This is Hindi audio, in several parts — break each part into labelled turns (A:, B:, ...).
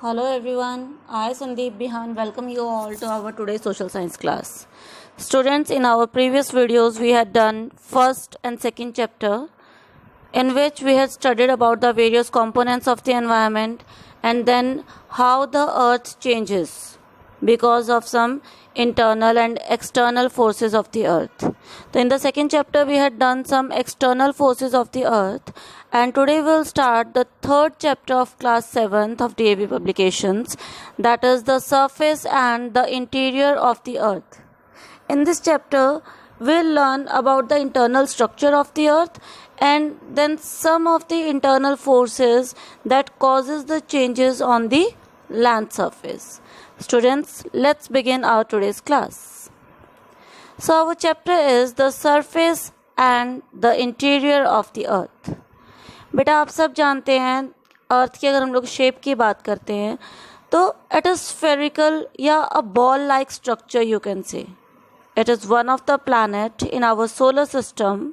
A: Hello everyone, I Sandeep Bihan welcome you all to our today's social science class. Students, in our previous videos we had done first and second chapter in which we had studied about the various components of the environment and then how the earth changes because of some internal and external forces of the earth. So in the second chapter we had done some external forces of the earth, and today we will start the third chapter of class 7th of DAV publications, that is the surface and the interior of the earth. In this chapter we'll learn about the internal structure of the earth and then some of the internal forces that causes the changes on the land surface. Students, let's begin our today's class. So our chapter is the surface and the interior of the earth. बेटा आप सब जानते हैं अर्थ की अगर हम लोग शेप की बात करते हैं तो इट इज स्फेरिकल या a ball like structure you can say. It is one of the planet in our solar system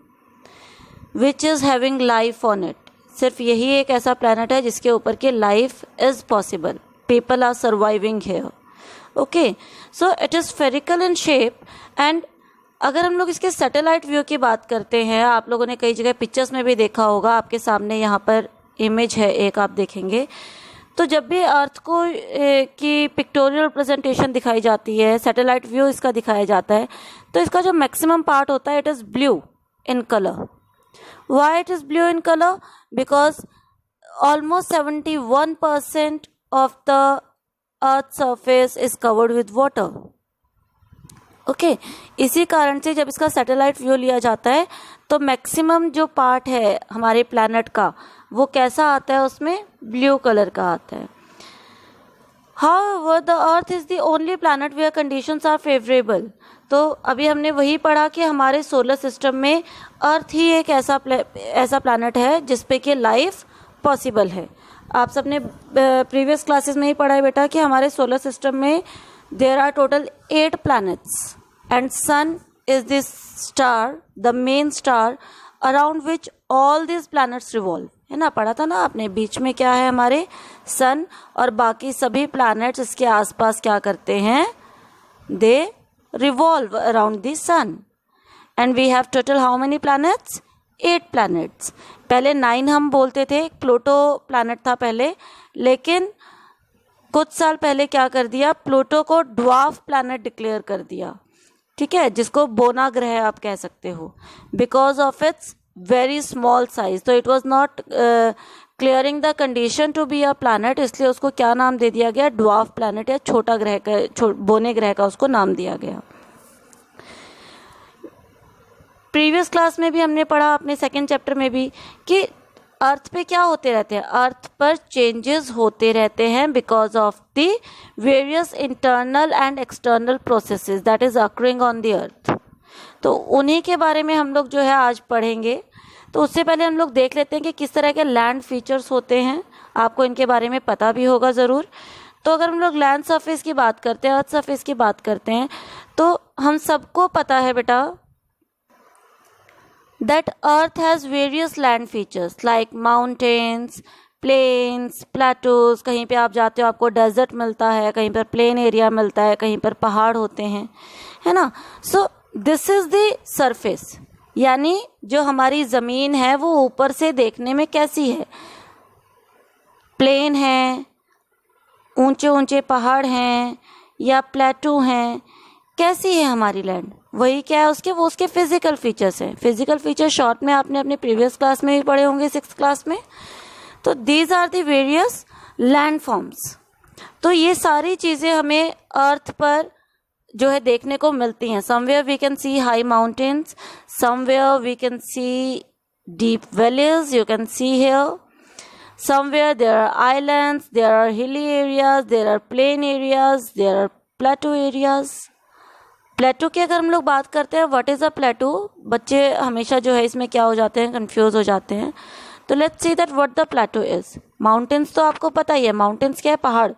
A: which is having life on it. सिर्फ यही एक ऐसा प्लैनेट है जिसके ऊपर के life is possible. People are surviving here. Okay, so it is spherical in shape. And अगर हम लोग इसके सैटेलाइट व्यू की बात करते हैं, आप लोगों ने कई जगह पिक्चर्स में भी देखा होगा, आपके सामने यहाँ पर इमेज है एक, आप देखेंगे तो जब भी अर्थ को की पिक्टोरियल रिप्रेजेंटेशन दिखाई जाती है, सैटेलाइट व्यू इसका दिखाया जाता है, तो इसका जो मैक्सिमम पार्ट होता है it is blue in colour. Why it is blue in colour? Because almost 71% of the earth surface is covered with water. Okay, इसी कारण से जब इसका सैटेलाइट व्यू लिया जाता है तो मैक्सिमम जो पार्ट है हमारे प्लैनेट का वो कैसा आता है, उसमें ब्लू कलर का आता है. However the earth is the only planet where conditions are favourable. तो अभी हमने वही पढ़ा कि हमारे सोलर सिस्टम में अर्थ ही एक ऐसा प्लैनेट है जिसपे कि लाइफ पॉसिबल है. आप सबने प्रीवियस क्लासेस में ही पढ़ा है बेटा कि हमारे सोलर सिस्टम में there are total 8 planets and sun is the star, the main star around which all these planets revolve. है ना, पढ़ा था ना आपने. बीच में क्या है हमारे सन, और बाकी सभी planets इसके आसपास क्या करते हैं, they revolve around the sun. And we have total how many planets? 8 planets. पहले 9 हम बोलते थे, प्लूटो प्लैनेट था पहले, लेकिन कुछ साल पहले क्या कर दिया, प्लूटो को ड्वार्फ प्लैनेट डिक्लेयर कर दिया. ठीक है, जिसको बोना ग्रह आप कह सकते हो, because of its very small size. तो it was not clearing the condition to be a planet, इसलिए उसको क्या नाम दे दिया गया, ड्वार्फ प्लैनेट या छोटा ग्रह का, बोने ग्रह का उसको नाम दिया गया. प्रीवियस क्लास में भी हमने पढ़ा, अपने सेकेंड चैप्टर में भी, कि अर्थ पे क्या होते रहते हैं, अर्थ पर चेंजेस होते रहते हैं because of the various internal and external processes that is occurring on the earth. तो उन्हीं के बारे में हम लोग जो है आज पढ़ेंगे. तो उससे पहले हम लोग देख लेते हैं कि किस तरह के लैंड फीचर्स होते हैं. आपको इनके बारे में पता भी होगा ज़रूर. तो अगर हम लोग लैंड सरफेस की बात करते हैं, अर्थ सरफेस की बात करते हैं, तो हम सबको पता है बेटा that earth has various land features like mountains, plains, plateaus. कहीं पे आप जाते हो आपको डेजर्ट मिलता है, कहीं पर प्लेन एरिया मिलता है, कहीं पर पहाड़ होते हैं, है ना. So this is the surface, यानी जो हमारी ज़मीन है वो ऊपर से देखने में कैसी है. प्लेन है, ऊंचे ऊंचे पहाड़ हैं या प्लेटू हैं, कैसी है हमारी लैंड, वही क्या है उसके, वो उसके फिजिकल फीचर्स हैं. फिजिकल फीचर शॉर्ट में आपने अपने प्रीवियस क्लास में भी पढ़े होंगे, 6th क्लास में. तो these are the various land forms. तो ये सारी चीज़ें हमें अर्थ पर जो है देखने को मिलती हैं. Somewhere we can see high mountains, somewhere we can see deep valleys, you can see here. Somewhere there are islands, there are hilly areas, there are plain areas, there are plateau areas. Plateau की अगर हम लोग बात करते हैं, व्हाट इज़ अ प्लेटू, बच्चे हमेशा जो है इसमें क्या हो जाते हैं, कंफ्यूज हो जाते हैं. तो let's see that what the प्लेटू is. Mountains तो आपको पता ही है, माउंटेन्स क्या है, पहाड़.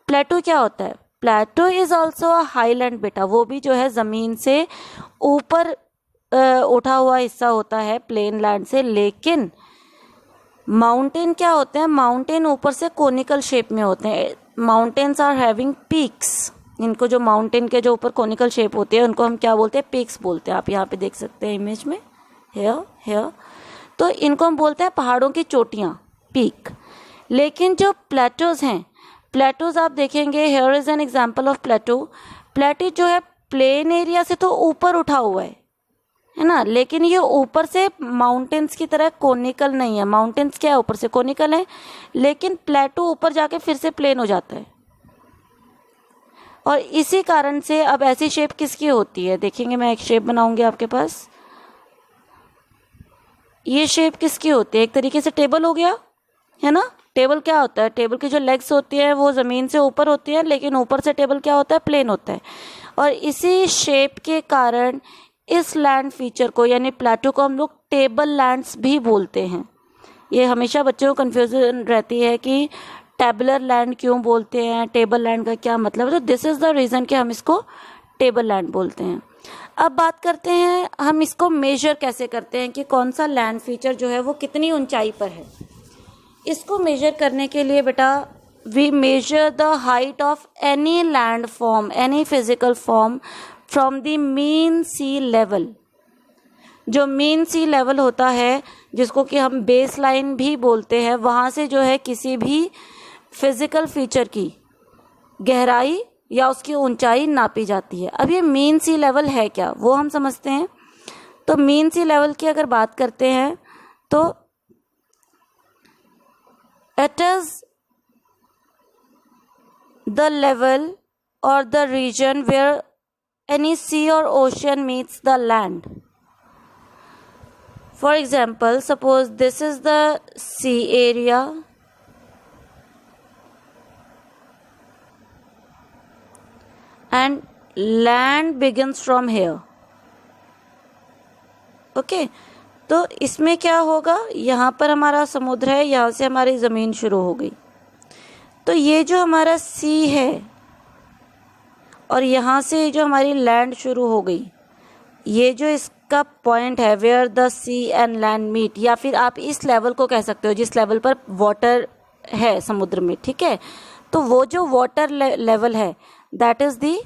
A: प्लेटू क्या होता है, प्लेटू इज ऑल्सो अ हाईलैंड बेटा. वो भी जो है ज़मीन से ऊपर उठा हुआ हिस्सा होता है प्लेन लैंड से, लेकिन माउंटेन क्या होते हैं, माउंटेन ऊपर से कोनिकल शेप में होते हैं, माउंटेन्स आर हैविंग पीक्स। इनको जो माउंटेन के जो ऊपर कोनिकल शेप होती है उनको हम क्या बोलते हैं, पीक्स बोलते हैं। आप यहाँ पे देख सकते हैं इमेज में, हेयर तो इनको हम बोलते हैं पहाड़ों की चोटियाँ, पीक। लेकिन जो प्लेटोज हैं, प्लेटोज आप देखेंगे, here is an example of plateau. Plateau जो है प्लेन एरिया से तो ऊपर उठा हुआ है ना, लेकिन ये ऊपर से माउंटेन्स की तरह कोनिकल नहीं है। माउंटेन्स क्या है, ऊपर से कोनिकल है, लेकिन प्लेटो ऊपर जाके फिर से प्लेन हो जाता है। और इसी कारण से अब ऐसी शेप किसकी होती है, देखेंगे मैं एक शेप बनाऊंगी आपके पास। ये शेप किसकी होती है, एक तरीके से टेबल हो गया, है ना। टेबल क्या होता है, टेबल की जो लेग्स होती है वो ज़मीन से ऊपर होती है, लेकिन ऊपर से टेबल क्या होता है, प्लेन होता है। और इसी शेप के कारण इस लैंड फीचर को यानी प्लेटो को हम लोग टेबल लैंड्स भी बोलते हैं। ये हमेशा बच्चों को कन्फ्यूजन रहती है कि टेबलर लैंड क्यों बोलते हैं, टेबल लैंड का क्या मतलब है। तो दिस इज़ द रीज़न कि हम इसको टेबल लैंड बोलते हैं। अब बात करते हैं हम इसको मेजर कैसे करते हैं कि कौन सा लैंड फीचर जो है वो कितनी ऊंचाई पर है। इसको मेजर करने के लिए बेटा we measure the height of any land form, any physical form from the mean sea level. जो मीन सी लेवल होता है जिसको कि हम बेस लाइन भी बोलते हैं, वहाँ से जो है किसी भी फिजिकल फीचर की गहराई या उसकी ऊंचाई नापी जाती है। अब ये मीन सी लेवल है क्या, वो हम समझते हैं। तो मीन सी लेवल की अगर बात करते हैं तो इट इज द लेवल और the region where any sea और ocean meets the land. For example, suppose this is the sea area and land begins from here. Okay तो इसमें क्या होगा, यहाँ पर हमारा समुद्र है, यहाँ से हमारी ज़मीन शुरू हो गई। तो ये जो हमारा सी है और यहाँ से जो हमारी लैंड शुरू हो गई, ये जो इसका पॉइंट है where the sea and land meet, या फिर आप इस लेवल को कह सकते हो जिस लेवल पर वाटर है समुद्र में, ठीक है। तो वो जो वाटर लेवल है that is the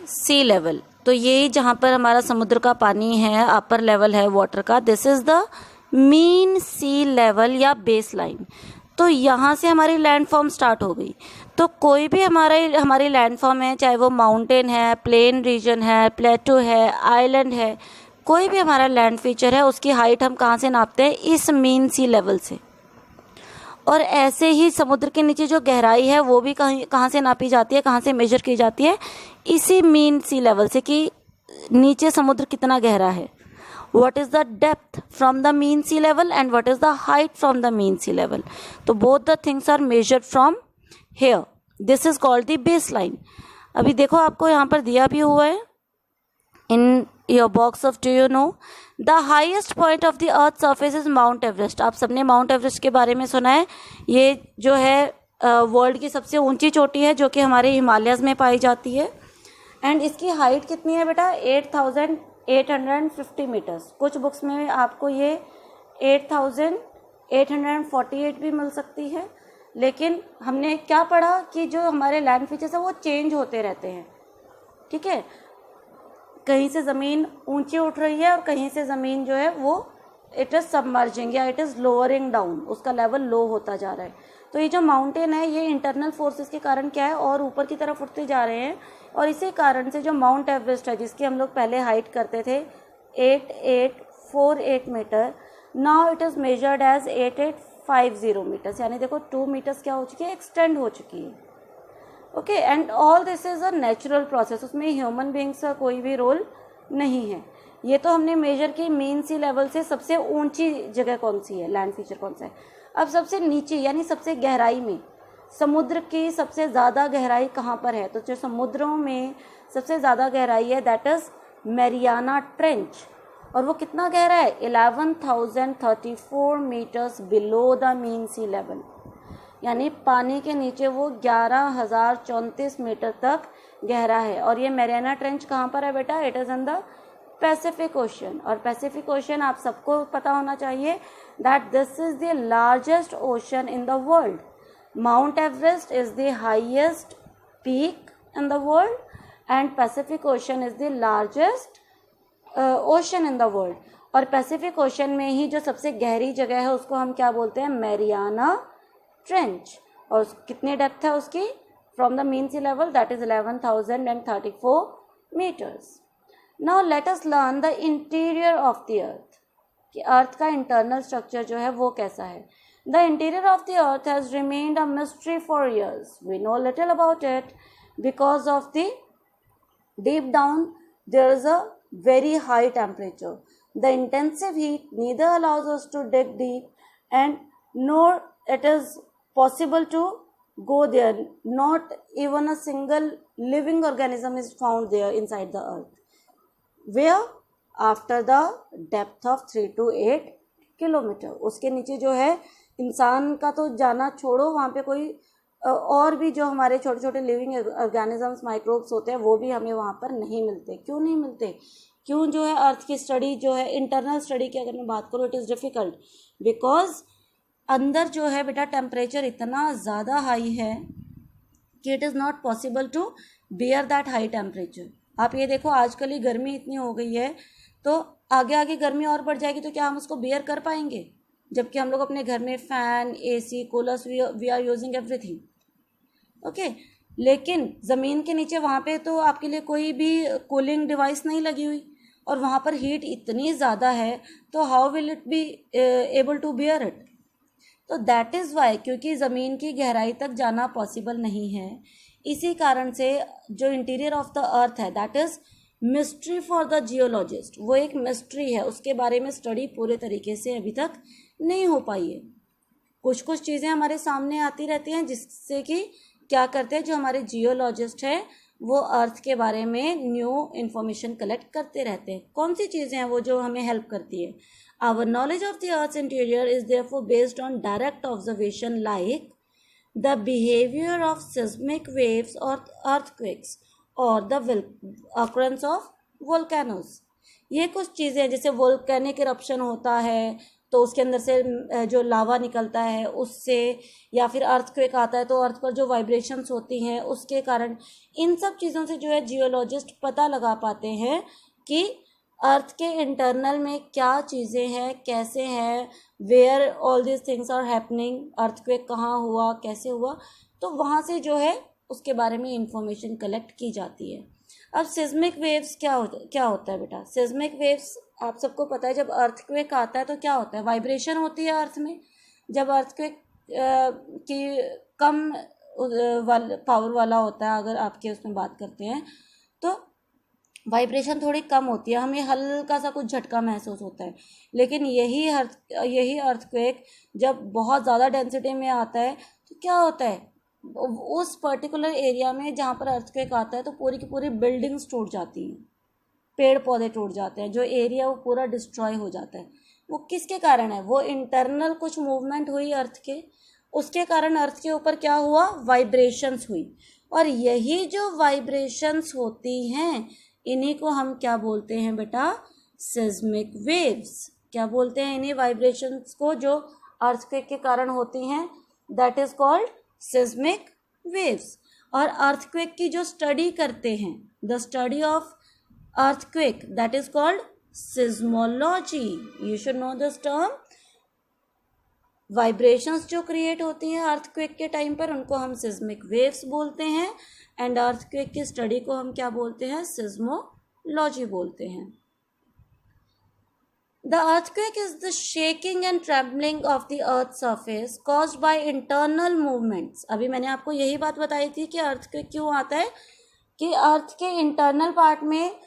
A: sea level. तो ये जहाँ पर हमारा समुद्र का पानी है, अपर लेवल है वाटर का, this is the mean sea level या बेस लाइन। तो यहाँ से हमारी लैंड फॉर्म स्टार्ट हो गई। तो कोई भी हमारी लैंड फॉर्म है, चाहे वो माउंटेन है, प्लेन रीजन है, प्लेटो है, आइलैंड है, कोई भी हमारा लैंड फीचर है, उसकी हाइट हम कहाँ से नापते हैं, इस मीन सी लेवल से। और ऐसे ही समुद्र के नीचे जो गहराई है वो भी कहाँ से नापी जाती है, कहाँ से मेजर की जाती है, इसी मीन सी लेवल से कि नीचे समुद्र कितना गहरा है। What is the depth from the mean sea level and what is the height from the mean sea level. तो both the things are measured from here, this is called the base line. अभी देखो आपको यहाँ पर दिया भी हुआ है in your box of do you know the highest point of the earth surface is Mount Everest. आप सबने माउंट एवरेस्ट के बारे में सुना है। ये जो है वर्ल्ड की सबसे ऊंची चोटी है जो कि हमारे हिमालयस में पाई जाती है। एंड इसकी हाइट कितनी है बेटा, 8,850 मीटर्स। कुछ बुक्स में आपको ये 8,848 भी मिल सकती है। लेकिन हमने क्या पढ़ा कि जो हमारे लैंड फीचर्स है वो चेंज होते रहते हैं, ठीक है। कहीं से ज़मीन ऊंची उठ रही है और कहीं से ज़मीन जो है वो इट इज़ सबमर्जिंग या इट इज़ लोअरिंग डाउन, उसका लेवल लो होता जा रहा है। तो ये जो माउंटेन है ये इंटरनल फोर्सेस के कारण क्या है और ऊपर की तरफ उठते जा रहे हैं। और इसी कारण से जो माउंट एवरेस्ट है जिसकी हम लोग पहले हाइट करते थे 8848 metre, now it is measured as 8850 metres, यानी देखो 2 मीटर्स क्या हो चुकी है, एक्सटेंड हो चुकी है। Okay, and all this is a natural process, उसमें ह्यूमन बींग्स का कोई भी रोल नहीं है। ये तो हमने मेजर की मीन सी लेवल से सबसे ऊंची जगह कौन सी है, लैंड फीचर कौन सा है। अब सबसे नीचे यानी सबसे गहराई में समुद्र की सबसे ज़्यादा गहराई कहाँ पर है, तो जो समुद्रों में सबसे ज़्यादा गहराई है दैट इज़ मैरियाना ट्रेंच। और वो कितना गहरा है, 11,034 metres below the mean sea level, यानी पानी के नीचे वो 11,034 मीटर तक गहरा है। और ये मैरियाना ट्रेंच कहाँ पर है बेटा, it is in the Pacific ocean. और पैसिफिक ओशन आप सबको पता होना चाहिए that this is the largest ocean in the world. Mount Everest is the highest peak in the world and Pacific ocean is the largest ocean in the world. और पैसिफिक ओशन में ही जो सबसे गहरी जगह है उसको हम क्या बोलते हैं, मैरियाना ट्रेंच। और कितनी डेप्थ है उसकी, from the mean sea level that is 11,034 meters. Now let us learn the interior of the earth, कि अर्थ का इंटरनल स्ट्रक्चर जो है वो कैसा है। The interior of the earth has remained a mystery for years. We know little about it because of the deep down there is a very high temperature. The intensive heat neither allows us to dig deep and nor it is possible to go there. Not even a single living organism is found there inside the earth. Where after the depth of 3 to 8 kilometre, उसके नीचे जो है इंसान का तो जाना छोड़ो, वहाँ पे कोई और भी जो हमारे छोटे छोटे लिविंग ऑर्गेनिजम्स माइक्रोब्स होते हैं वो भी हमें वहाँ पर नहीं मिलते। क्यों नहीं मिलते, क्यों जो है अर्थ की स्टडी जो है, इंटरनल स्टडी की अगर मैं बात करूँ, इट इज़ डिफ़िकल्ट बिकॉज अंदर जो है बेटा टेम्परेचर इतना ज़्यादा हाई है कि it is not possible to bear that high temperature. आप ये देखो आजकल ही गर्मी इतनी हो गई है, तो आगे आगे गर्मी और बढ़ जाएगी तो क्या हम उसको बियर कर पाएंगे, जबकि हम लोग अपने घर में fan, AC, coolers, we are using everything, okay. लेकिन ज़मीन के नीचे वहाँ पे तो आपके लिए कोई भी कूलिंग डिवाइस नहीं लगी हुई और वहाँ पर हीट इतनी ज़्यादा है, तो how will it be able to bear it. तो दैट इज़ वाई, क्योंकि ज़मीन की गहराई तक जाना पॉसिबल नहीं है, इसी कारण से जो इंटीरियर ऑफ द अर्थ है that is mystery for the geologist. वो एक मिस्ट्री है, उसके बारे में स्टडी पूरे तरीके से अभी तक नहीं हो पाई है। कुछ कुछ चीज़ें हमारे सामने आती रहती हैं जिससे कि क्या करते हैं जो हमारे जियोलॉजिस्ट है वो अर्थ के बारे में न्यू इन्फॉर्मेशन कलेक्ट करते रहते हैं। कौन सी चीज़ें हैं वो जो हमें हेल्प करती है। Our knowledge of the earth's interior is therefore based on direct observation like the behavior of seismic waves or earthquakes or the occurrence of volcanoes। ये कुछ चीज़ें हैं, जैसे वोल्केनिक इरप्शन होता है तो उसके अंदर से जो लावा निकलता है उससे, या फिर अर्थक्वेक आता है तो अर्थ पर जो वाइब्रेशंस होती हैं उसके कारण, इन सब चीज़ों से जो है जियोलॉजिस्ट पता लगा पाते हैं कि अर्थ के इंटरनल में क्या चीज़ें हैं, कैसे हैं, where all this things are happening, earthquake कहाँ हुआ, कैसे हुआ, तो वहाँ से जो है उसके बारे में इंफॉर्मेशन कलेक्ट की जाती है। अब सिस्मिक वेव्स क्या होता है बेटा। सिस्मिक वेव्स आप सबको पता है, जब अर्थक्वेक आता है तो क्या होता है, वाइब्रेशन होती है अर्थ में। जब अर्थक्वेक की कम पावर वाला होता है, अगर आपके उसमें बात करते हैं तो वाइब्रेशन थोड़ी कम होती है, हमें हल्का सा कुछ झटका महसूस होता है। लेकिन यही अर्थक्वेक जब बहुत ज़्यादा डेंसिटी में आता है तो क्या होता है, उस पर्टिकुलर एरिया में जहाँ पर अर्थक्वेक आता है तो पूरी की पूरी बिल्डिंग्स टूट जाती हैं, पेड़ पौधे टूट जाते हैं, जो एरिया वो पूरा डिस्ट्रॉय हो जाता है। वो किसके कारण है, वो इंटरनल कुछ मूवमेंट हुई अर्थ के, उसके कारण अर्थ के ऊपर क्या हुआ, वाइब्रेशंस हुई। और यही जो वाइब्रेशंस होती हैं इन्हीं को हम क्या बोलते हैं बेटा, सिस्मिक वेव्स। क्या बोलते हैं इन्हीं वाइब्रेशंस को जो अर्थक्वेक के कारण होती हैं, that is called seismic waves. और अर्थक्वेक की जो स्टडी करते हैं, the study of earthquake, that is called seismology. You should know this term. Vibrations जो क्रिएट होती हैं अर्थक्वेक के टाइम पर उनको हम सिस्मिक वेव्स बोलते हैं, एंड अर्थक्वेक की स्टडी को हम क्या बोलते हैं, सिस्मोलॉजी बोलते हैं। The earthquake is the shaking and trembling of the earth's surface caused by internal movements. अभी मैंने आपको यही बात बताई थी कि अर्थक्वेक क्यों आता है, कि अर्थ के इंटरनल पार्ट में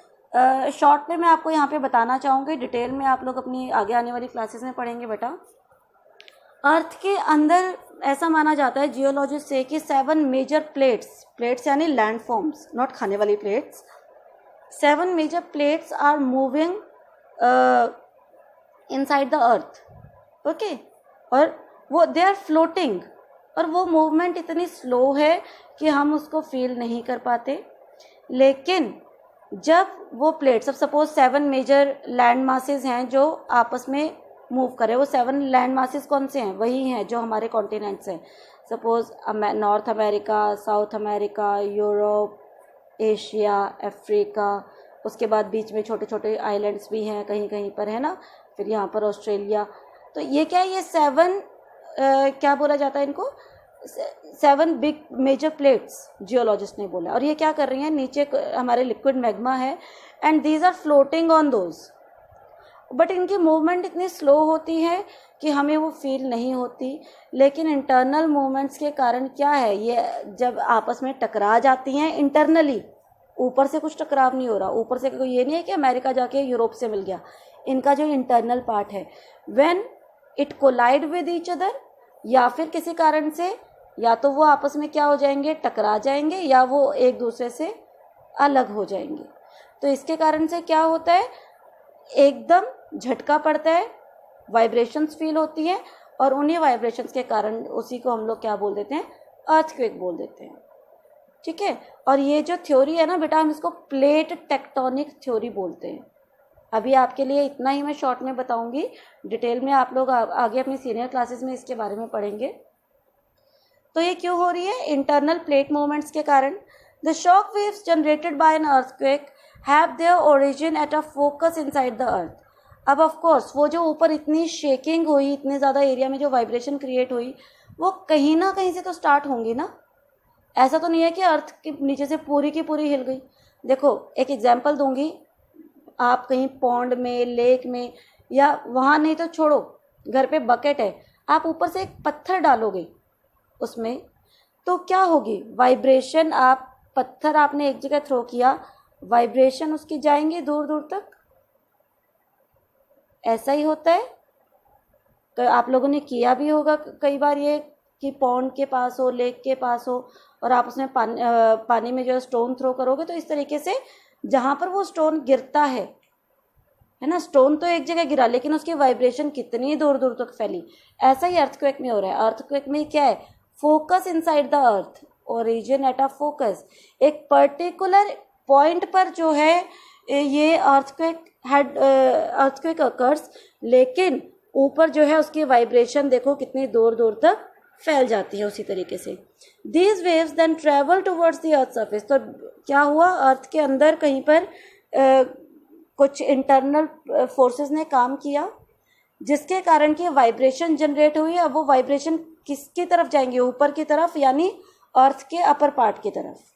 A: शॉर्ट में मैं आपको यहाँ पे बताना चाहूँगी, डिटेल में आप लोग अपनी आगे आने वाली क्लासेस में पढ़ेंगे बेटा। अर्थ के अंदर ऐसा माना जाता है जियोलॉजिस्ट से कि 7 मेजर प्लेट्स यानी लैंडफॉर्म्स, नॉट खाने वाली plates, 7 major plates are moving inside the earth, okay. और वो दे आर फ्लोटिंग, और वो मूवमेंट इतनी स्लो है कि हम उसको फील नहीं कर पाते। लेकिन जब वो प्लेट्स, अब सपोज 7 मेजर लैंड मासेस हैं जो आपस में मूव करें, वो 7 लैंड मासेस कौन से हैं? वही हैं जो हमारे कॉन्टिनेंट्स हैं। Suppose north America, south America, Europe, Asia, Africa, उसके बाद बीच में छोटे छोटे आइलैंड्स भी हैं कहीं कहीं पर, है ना, फिर यहाँ पर ऑस्ट्रेलिया। तो ये क्या है, ये 7 क्या बोला जाता है इनको, 7 बिग मेजर प्लेट्स जियोलॉजिस्ट ने बोला। और ये क्या कर रही हैं, नीचे हमारे लिक्विड मैग्मा है and these are floating on those, but इनकी मूवमेंट इतनी स्लो होती है कि हमें वो फील नहीं होती। लेकिन इंटरनल मूवमेंट्स के कारण क्या है, ये जब आपस में टकरा जाती हैं इंटरनली, ऊपर से कुछ टकराव नहीं हो रहा, ऊपर से कोई ये नहीं है कि अमेरिका जाके यूरोप से मिल गया, इनका जो इंटरनल पार्ट है, when it collide with each other, या फिर किसी कारण से या तो वो आपस में क्या हो जाएंगे, टकरा जाएंगे, या वो एक दूसरे से अलग हो जाएंगे। तो इसके कारण से क्या होता है, एकदम झटका पड़ता है, वाइब्रेशंस फील होती हैं, और उन्हीं वाइब्रेशंस के कारण उसी को हम लोग क्या बोल देते हैं, अर्थक्वेक बोल देते हैं। ठीक है, और ये जो थ्योरी है ना बेटा, हम इसको प्लेट टेक्टोनिक थ्योरी बोलते हैं। अभी आपके लिए इतना ही मैं शॉर्ट में बताऊंगी, डिटेल में आप लोग आगे अपनी सीनियर क्लासेस में इसके बारे में पढ़ेंगे। तो ये क्यों हो रही है, इंटरनल प्लेट मूवमेंट्स के कारण। The shock waves generated by an earthquake have their origin at a focus inside the अर्थ। अब ऑफ कोर्स वो जो ऊपर इतनी शेकिंग हुई, इतने ज़्यादा एरिया में जो वाइब्रेशन क्रिएट हुई, वो कहीं ना कहीं से तो स्टार्ट होंगी ना। ऐसा तो नहीं है कि अर्थ के नीचे से पूरी की पूरी हिल गई। देखो एक एग्जांपल दूंगी, आप कहीं पॉन्ड में, लेक में, या वहाँ नहीं तो छोड़ो, घर पे बकेट है, आप ऊपर से एक पत्थर डालोगे उसमें, तो क्या होगी, वाइब्रेशन, आप पत्थर आपने एक जगह थ्रो किया, वाइब्रेशन उसकी जाएंगे दूर दूर तक। ऐसा ही होता है, तो आप लोगों ने किया भी होगा कई बार ये, कि पॉन्ड के पास हो, लेक के पास हो, और आप उसमें पानी में जो स्टोन थ्रो करोगे, तो इस तरीके से जहाँ पर वो स्टोन गिरता है ना, स्टोन तो एक जगह गिरा लेकिन उसकी वाइब्रेशन कितनी दूर दूर तक फैली। ऐसा ही अर्थक्वेक में हो रहा है। अर्थक्वेक में क्या है, focus inside the earth, origin at a focus, एक पर्टिकुलर पॉइंट पर जो है ये अर्थक्वेक अकर्स, लेकिन ऊपर जो है उसकी वाइब्रेशन देखो कितनी दूर दूर तक फैल जाती है। उसी तरीके से these waves then travel towards the earth surface. तो क्या हुआ, अर्थ के अंदर कहीं पर कुछ इंटरनल फोर्सेस ने काम किया, जिसके कारण की वाइब्रेशन जनरेट हुई। अब वो वाइब्रेशन किसकी तरफ जाएंगे, ऊपर की तरफ, यानी अर्थ के अपर पार्ट की तरफ,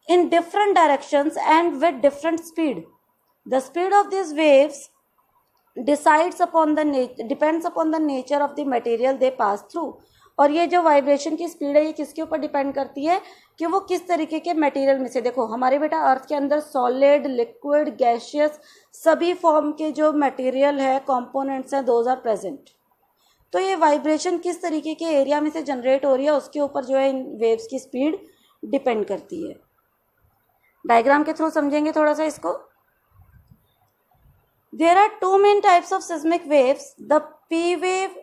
A: in different directions and with different speed. The speed of these waves depends upon the nature of the material they pass through. और ये जो वाइब्रेशन की स्पीड है ये किसके ऊपर डिपेंड करती है, कि वो किस तरीके के मटेरियल में से, देखो हमारे बेटा अर्थ के अंदर सॉलिड, लिक्विड, गैशियस, सभी फॉर्म के जो मटेरियल है, कंपोनेंट्स हैं, दोज आर प्रेजेंट। तो ये वाइब्रेशन किस तरीके के एरिया में से जनरेट हो रही है, उसके ऊपर जो है इन वेव्स की स्पीड डिपेंड करती है। डायग्राम के थ्रू समझेंगे थोड़ा सा इसको। There are 2 main types of seismic waves, the P wave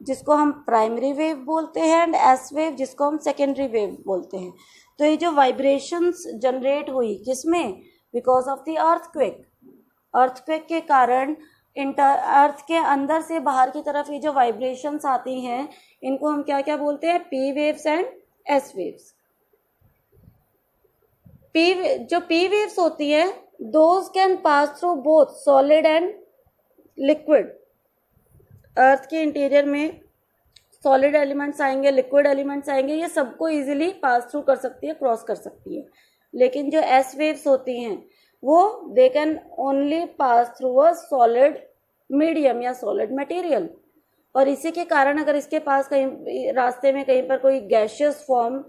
A: जिसको हम प्राइमरी वेव बोलते हैं, एंड एस वेव जिसको हम सेकेंडरी वेव बोलते हैं। तो ये जो वाइब्रेशंस जनरेट हुई किसमें, because of the earthquake, earthquake के कारण अर्थ के अंदर से बाहर की तरफ ये जो वाइब्रेशंस आती हैं, इनको हम क्या क्या बोलते हैं, P waves and S waves. जो पी वेव्स होती है, those can pass through both solid and liquid. Earth के इंटीरियर में सॉलिड एलिमेंट्स आएंगे, लिक्विड एलिमेंट्स आएंगे, ये सबको इजीली पास थ्रू कर सकती है, क्रॉस कर सकती है। लेकिन जो एस वेव्स होती हैं वो they can only pass through a solid medium या सॉलिड मटेरियल। और इसी के कारण अगर इसके पास कहीं रास्ते में कहीं पर कोई गैशियस फॉर्म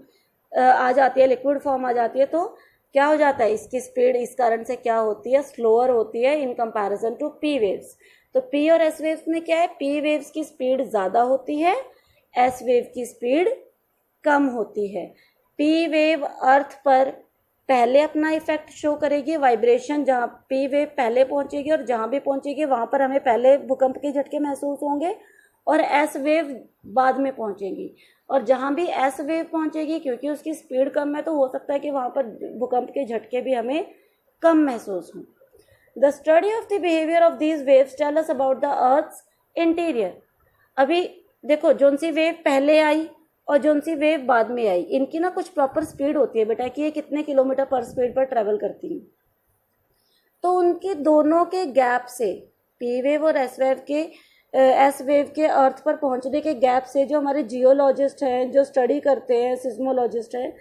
A: आ जाती है, लिक्विड फॉर्म आ जाती है, तो क्या हो जाता है, इसकी स्पीड इस कारण से क्या होती है, स्लोअर होती है in comparison to P waves. तो पी और एस वेव्स में क्या है, पी वेव्स की स्पीड ज़्यादा होती है, एस वेव की स्पीड कम होती है। पी वेव अर्थ पर पहले अपना इफेक्ट शो करेगी, वाइब्रेशन जहाँ पी वेव पहले पहुंचेगी और जहाँ भी पहुंचेगी वहाँ पर हमें पहले भूकंप के झटके महसूस होंगे, और एस वेव बाद में पहुंचेगी। और जहां भी एस वेव पहुंचेगी, क्योंकि उसकी स्पीड कम है, तो हो सकता है कि वहां पर भूकंप के झटके भी हमें कम महसूस हों। The study of the behaviour of these waves tell us about the earth's interior. अभी देखो, जोन सी वेव पहले आई और जोन सी वेव बाद में आई, इनकी ना कुछ प्रॉपर स्पीड होती है बेटा कि ये कितने किलोमीटर पर स्पीड पर ट्रेवल करती हैं। तो उनके दोनों के गैप से, पी वेव और एस वेव के अर्थ पर पहुंचने के गैप से, जो हमारे जियोलॉजिस्ट हैं, जो स्टडी करते हैं, सिस्मोलॉजिस्ट हैं,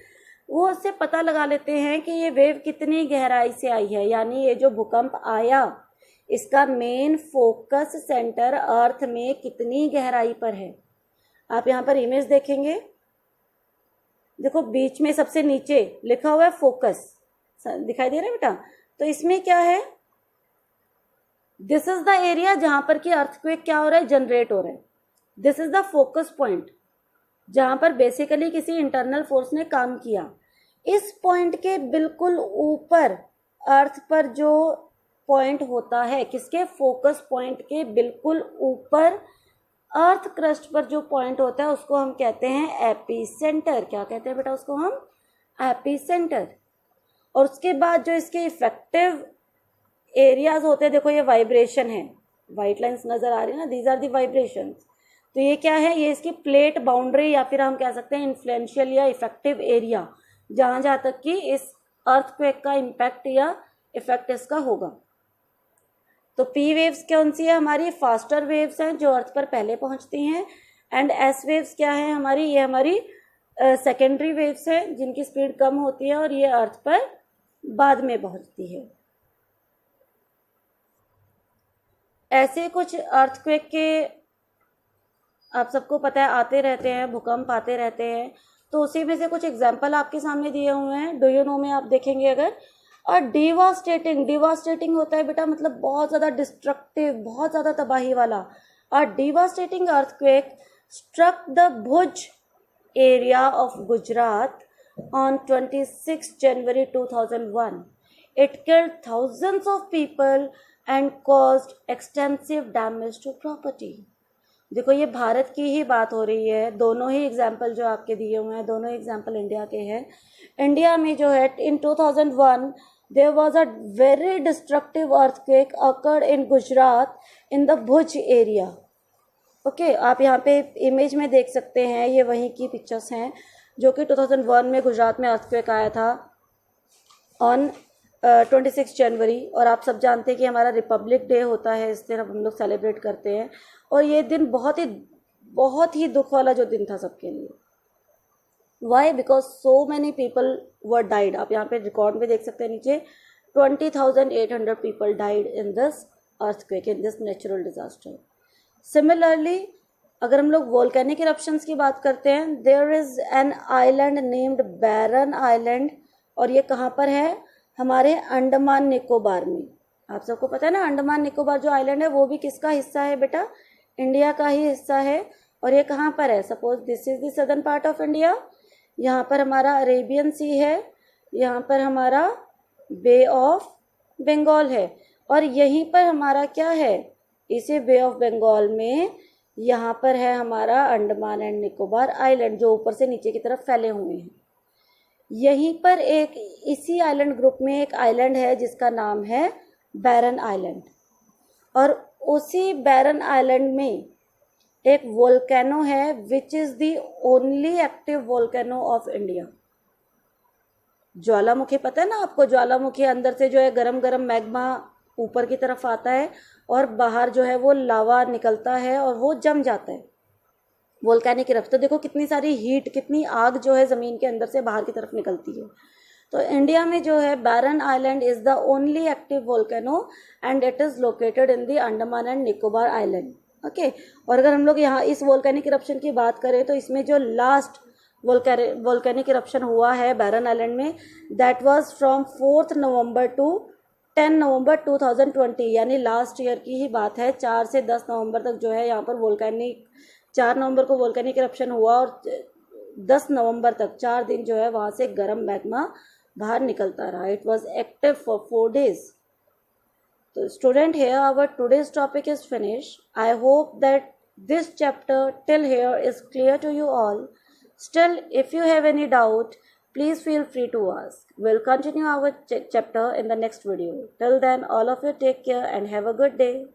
A: वो उससे पता लगा लेते हैं कि ये वेव कितनी गहराई से आई है। यानी ये जो भूकंप आया, इसका मेन फोकस सेंटर अर्थ में कितनी गहराई पर है। आप यहाँ पर इमेज देखेंगे, देखो बीच में सबसे नीचे लिखा हुआ है फोकस, दिखाई दे रहा है बेटा। तो इसमें क्या है, दिस इज द एरिया जहां पर कि अर्थक्वेक क्या हो रहा है, जनरेट हो रहा है। This is the focus point, जहां पर बेसिकली किसी इंटरनल फोर्स ने काम किया। इस पॉइंट के बिल्कुल ऊपर अर्थ पर जो पॉइंट होता है, किसके, फोकस पॉइंट के बिल्कुल ऊपर अर्थ क्रस्ट पर जो पॉइंट होता है, उसको हम कहते हैं एपीसेंटर। क्या कहते हैं बेटा उसको हम, एपीसेंटर। और उसके बाद जो इसके इफेक्टिव एरियाज होते हैं, देखो ये वाइब्रेशन है, वाइट लाइंस नजर आ रही है ना, दीज आर दी वाइब्रेशंस। तो ये क्या है, ये इसकी प्लेट बाउंड्री, या फिर हम कह सकते हैं इन्फ्लुएंशियल या इफेक्टिव एरिया, जहां जहां तक कि इस अर्थक्वेक का इम्पैक्ट या इफेक्ट इसका होगा। तो पी वेव्स कौन सी है हमारी, फास्टर वेव्स हैं जो अर्थ पर पहले पहुंचती हैं। एंड एस वेव्स क्या है हमारी, ये हमारी सेकेंडरी वेव्स हैं जिनकी स्पीड कम होती है और ये अर्थ पर बाद में पहुंचती है। ऐसे कुछ अर्थक्वेक के आप सबको पता है आते रहते हैं, भूकंप आते रहते हैं। तो उसी में से कुछ एग्जाम्पल आपके सामने दिए हुए हैं। डू यू नो में आप देखेंगे अगर, और डिवास्टेटिंग होता है बेटा, मतलब बहुत ज़्यादा डिस्ट्रक्टिव, बहुत ज़्यादा तबाही वाला। और devastating earthquake struck the Bhuj area of Gujarat on 26 January 2001. It killed thousands of people and caused extensive damage to property. देखो ये भारत की ही बात हो रही है। दोनों ही एग्जाम्पल जो आपके दिए हुए हैं, दोनों एग्जाम्पल इंडिया के हैं। इंडिया में जो है in 2001 there was a very destructive earthquake occurred in Gujarat in the Bhuj area. Okay, आप यहाँ पे इमेज में देख सकते हैं, ये वहीं की पिक्चर्स हैं जो कि 2001 में गुजरात में अर्थक्वेक आया था ऑन 26 जनवरी। और आप सब जानते हैं कि हमारा रिपब्लिक डे होता है, इस दिन हम लोग सेलिब्रेट करते हैं। और ये दिन बहुत ही दुख वाला जो दिन था सबके लिए। Why, because so many people were died. आप यहाँ पे रिकॉर्ड में देख सकते हैं नीचे, 20,800 people died in this earthquake, in this natural disaster. Similarly अगर हम लोग वोल्केनिक इरप्शंस की बात करते हैं, there is an island named Barren Island. और ये कहाँ पर है, हमारे अंडमान निकोबार में। आप सबको पता है ना, अंडमान निकोबार जो आइलैंड है वो भी किसका हिस्सा है बेटा, इंडिया का ही हिस्सा है। और ये कहाँ पर है, suppose this is the southern part of India. यहाँ पर हमारा अरेबियन सी है, यहाँ पर हमारा बे ऑफ बंगाल है, और यहीं पर हमारा क्या है, इसी बे ऑफ बंगाल में यहाँ पर है हमारा अंडमान एंड निकोबार आइलैंड, जो ऊपर से नीचे की तरफ फैले हुए हैं। यहीं पर एक, इसी आइलैंड ग्रुप में एक आइलैंड है जिसका नाम है बैरन आइलैंड। और उसी बैरन आइलैंड में एक वोल्केनो है which is the only active volcano of India. ज्वालामुखी पता है ना आपको, ज्वालामुखी अंदर से जो है गरम गरम मैग्मा ऊपर की तरफ आता है और बाहर जो है वो लावा निकलता है और वो जम जाता है, वोल्केनिक इरप्शन। तो देखो कितनी सारी हीट, कितनी आग जो है ज़मीन के अंदर से बाहर की तरफ निकलती है। तो इंडिया में जो है Barren Island is the only active volcano and it is located in the Andaman and Nicobar island. Okay, और अगर हम लोग यहाँ इस वोल्केनिक इरप्शन की बात करें तो इसमें जो लास्ट वोल्केनिक इरप्शन हुआ है बैरन आइलैंड में, that was from 4 November to 10 November 2020, यानी लास्ट ईयर की ही बात है। 4 से 10 नवंबर तक जो है यहाँ पर 4 नवंबर को वोल्केनिक इरप्शन हुआ और 10 नवंबर तक 4 दिन जो है वहाँ से गर्म मैग्मा बाहर निकलता रहा। It was active for 4 days. तो student, here our today's topic is finished. I hope that this chapter till here is clear to you all. Still, if you have any doubt, please feel free to ask. We'll continue our chapter in the next video. Till then, all of you take care and have a good day.